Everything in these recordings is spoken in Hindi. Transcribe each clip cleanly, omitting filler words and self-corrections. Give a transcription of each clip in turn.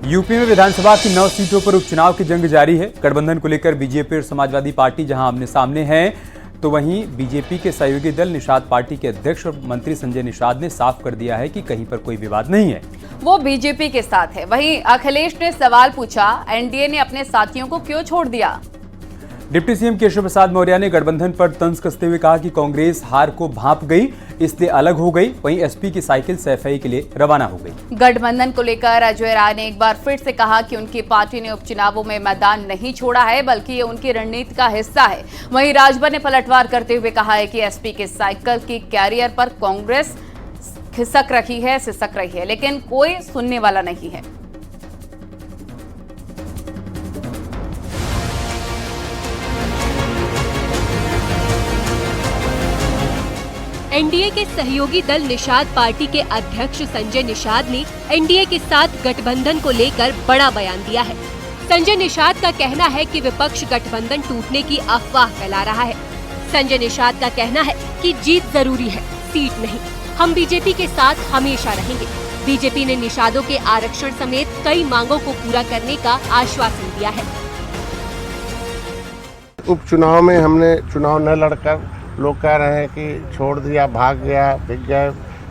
यूपी में विधानसभा की 9 सीटों पर उपचुनाव की जंग जारी है। गठबंधन को लेकर बीजेपी और समाजवादी पार्टी जहां आमने सामने हैं, तो वहीं बीजेपी के सहयोगी दल निषाद पार्टी के अध्यक्ष और मंत्री संजय निषाद ने साफ कर दिया है कि कहीं पर कोई विवाद नहीं है। वो बीजेपी के साथ है। वहीं अखिलेश ने सवाल पूछा, एनडीए ने अपने साथियों को क्यों छोड़ दिया। डिप्टी सीएम केशव प्रसाद मौर्य ने गठबंधन पर तंज कसते हुए कहा कि कांग्रेस हार को भांप गई, इसलिए अलग हो गई। वहीं एसपी की साइकिल सैफई के लिए रवाना हो गई। गठबंधन को लेकर अजय राय ने एक बार फिर से कहा कि उनकी पार्टी ने उपचुनावों में मैदान नहीं छोड़ा है, बल्कि ये उनकी रणनीति का हिस्सा है। वहीं राजभर ने पलटवार करते हुए कहा है कि एसपी के साइकिल की कैरियर पर कांग्रेस सिसक रही है, लेकिन कोई सुनने वाला नहीं है। एनडीए के सहयोगी दल निषाद पार्टी के अध्यक्ष संजय निषाद ने एनडीए के साथ गठबंधन को लेकर बड़ा बयान दिया है। संजय निषाद का कहना है कि विपक्ष गठबंधन टूटने की अफवाह फैला रहा है। संजय निषाद का कहना है कि जीत जरूरी है, सीट नहीं। हम बीजेपी के साथ हमेशा रहेंगे। बीजेपी ने निषादों के आरक्षण समेत कई मांगों को पूरा करने का आश्वासन दिया है। उपचुनाव में हमने चुनाव न लड़कर लोग कह रहे हैं कि छोड़ दिया, भाग गया, बिक गया,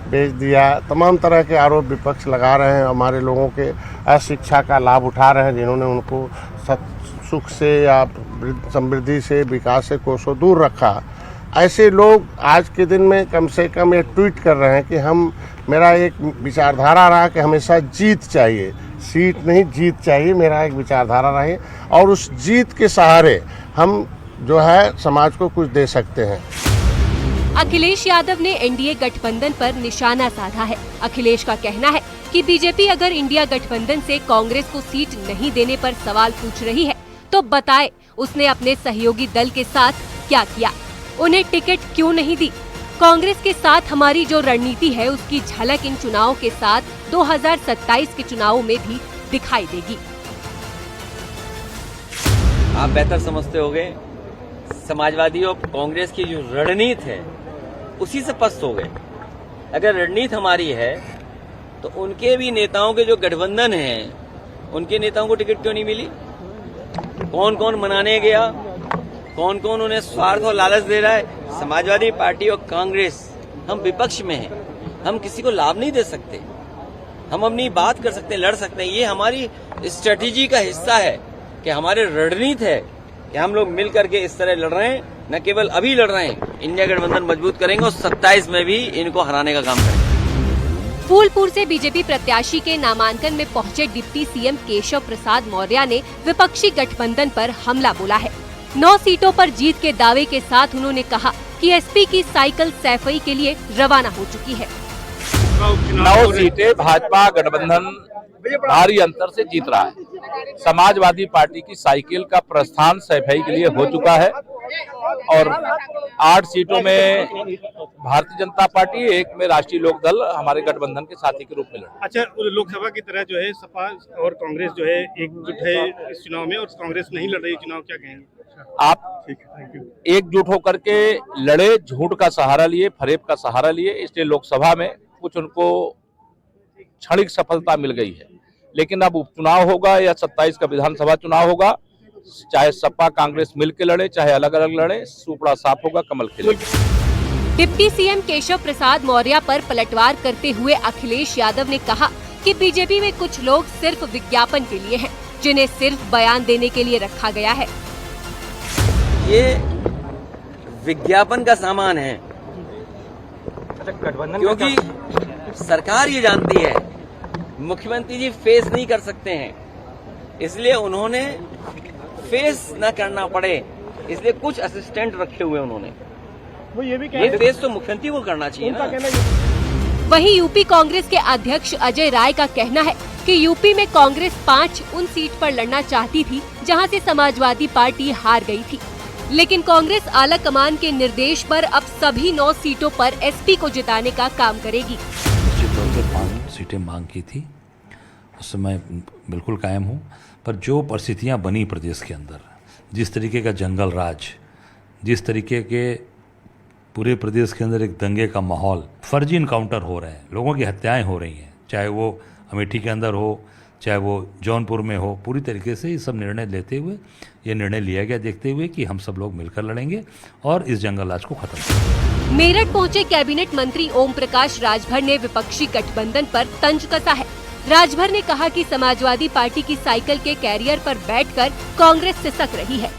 बेच दिया, तमाम तरह के आरोप विपक्ष लगा रहे हैं। हमारे लोगों के अशिक्षा का लाभ उठा रहे हैं, जिन्होंने उनको सुख से या समृद्धि से, विकास से कोसों दूर रखा। ऐसे लोग आज के दिन में कम से कम ये ट्वीट कर रहे हैं कि मेरा एक विचारधारा रहा कि हमेशा जीत चाहिए, सीट नहीं जीत चाहिए, मेरा एक विचारधारा रही और उस जीत के सहारे हम जो है समाज को कुछ दे सकते हैं। अखिलेश यादव ने एनडीए गठबंधन पर निशाना साधा है। अखिलेश का कहना है कि बीजेपी अगर इंडिया गठबंधन से कांग्रेस को सीट नहीं देने पर सवाल पूछ रही है तो बताए उसने अपने सहयोगी दल के साथ क्या किया, उन्हें टिकट क्यों नहीं दी। कांग्रेस के साथ हमारी जो रणनीति है उसकी झलक इन चुनावों के साथ 2027 के चुनावों में भी दिखाई देगी। आप बेहतर समझते होंगे, समाजवादी और कांग्रेस की जो रणनीति है उसी से पस्त हो गए। अगर रणनीति हमारी है तो उनके भी नेताओं के जो गठबंधन है उनके नेताओं को टिकट क्यों नहीं मिली? कौन कौन मनाने गया, कौन कौन उन्हें स्वार्थ और लालच दे रहा है? समाजवादी पार्टी और कांग्रेस, हम विपक्ष में हैं, हम किसी को लाभ नहीं दे सकते, हम अपनी बात कर सकते हैं, लड़ सकते हैं। ये हमारी स्ट्रेटेजी का हिस्सा है कि हमारे रणनीति है कि हम लोग मिल करके इस तरह लड़ रहे हैं, न केवल अभी लड़ रहे हैं, इंडिया गठबंधन मजबूत करेंगे और 27 में भी इनको हराने का काम करेंगे। फूलपुर से बीजेपी प्रत्याशी के नामांकन में पहुंचे डिप्टी सीएम केशव प्रसाद मौर्य ने विपक्षी गठबंधन पर हमला बोला है। 9 सीटों पर जीत के दावे के साथ उन्होंने कहा कि एसपी की साइकिल सैफई के लिए रवाना हो चुकी है। 9 सीटें भाजपा गठबंधन भारी अंतर से जीत रहा है। समाजवादी पार्टी की साइकिल का प्रस्थान सैफई के लिए हो चुका है और 8 सीटों में भारतीय जनता पार्टी, 1 में राष्ट्रीय लोक दल हमारे गठबंधन के साथी के रूप में लड़ा। अच्छा, लोकसभा की तरह जो है सपा और कांग्रेस जो है एकजुट है इस चुनाव में और कांग्रेस नहीं लड़ रही चुनाव, क्या कहेंगे आप? एकजुट होकर के लड़े, झूठ का सहारा लिए, फरेब का सहारा लिए, इसलिए लोकसभा में कुछ उनको क्षणिक सफलता मिल गई है। लेकिन अब उपचुनाव होगा या 27 का विधानसभा चुनाव होगा, चाहे सपा कांग्रेस मिलकर लड़े चाहे अलग अलग लड़े, सूपड़ा साफ होगा, कमल खिलेगा। डिप्टी सीएम केशव प्रसाद मौर्य पर पलटवार करते हुए अखिलेश यादव ने कहा कि बीजेपी में कुछ लोग सिर्फ विज्ञापन के लिए हैं, जिन्हें सिर्फ बयान देने के लिए रखा गया है। ये विज्ञापन का सामान है, क्योंकि सरकार ये जानती है मुख्यमंत्री जी फेस नहीं कर सकते हैं, इसलिए उन्होंने फेस न करना पड़े, इसलिए कुछ असिस्टेंट रखे हुए उन्होंने। वो ये फेस तो मुख्यमंत्री को करना चाहिए ना। वहीं यूपी कांग्रेस के अध्यक्ष अजय राय का कहना है कि यूपी में कांग्रेस 5 उन सीट पर लड़ना चाहती थी जहां से समाजवादी पार्टी हार गई थी, लेकिन कांग्रेस आला कमान के निर्देश पर अब सभी 9 सीटों पर एसपी को जिताने का काम करेगी। 5 सीटें मांग की थी, उस समय बिल्कुल कायम हूँ, पर जो परिस्थितियाँ बनी प्रदेश के अंदर, जिस तरीके का जंगल राज, जिस तरीके के पूरे प्रदेश के अंदर एक दंगे का माहौल, फर्जी इनकाउंटर हो रहे हैं, लोगों की हत्याएं हो रही हैं, चाहे वो अमेठी के अंदर हो, चाहे वो जौनपुर में हो, पूरी तरीके से ये सब निर्णय लेते हुए ये निर्णय लिया गया, देखते हुए कि हम सब लोग मिलकर लड़ेंगे और इस जंगल राज को खत्म करेंगे। मेरठ पहुंचे कैबिनेट मंत्री ओम प्रकाश राजभर ने विपक्षी गठबंधन पर तंज कसा है। राजभर ने कहा कि समाजवादी पार्टी की साइकिल के कैरियर पर बैठकर कांग्रेस सिसक रही है।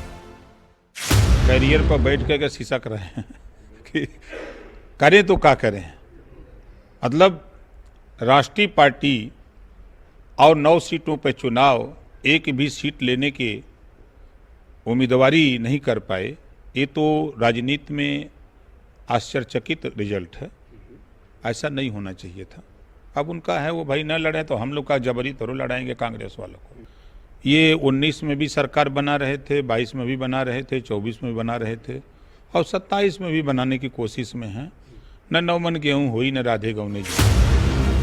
कैरियर पर बैठ कर सिसक रहे हैं कि करें तो क्या करें। मतलब राष्ट्रीय पार्टी और 9 सीटों पर चुनाव, एक भी सीट लेने के उम्मीदवारी नहीं कर पाए, ये तो राजनीति में आश्चर्यचकित रिजल्ट है। ऐसा नहीं होना चाहिए था। अब उनका है वो भाई न लड़े तो हम लोग का जबरी थोड़ा लड़ाएंगे कांग्रेस वालों को। ये 19 में भी सरकार बना रहे थे, 22 में भी बना रहे थे, 24 में भी बना रहे थे और 27 में भी बनाने की कोशिश में है। न 9 मन गेहूँ हुई न राधे गौने जी।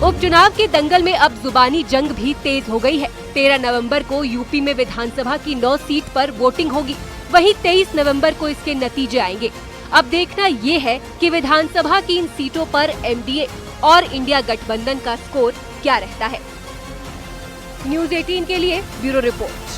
उपचुनाव के दंगल में अब जुबानी जंग भी तेज हो गई है। 13 नवंबर को यूपी में विधानसभा की 9 सीट पर वोटिंग होगी, वहीं 23 नवंबर को इसके नतीजे आएंगे। अब देखना ये है कि विधानसभा की इन सीटों पर एनडीए और इंडिया गठबंधन का स्कोर क्या रहता है। न्यूज़ 18 के लिए ब्यूरो रिपोर्ट।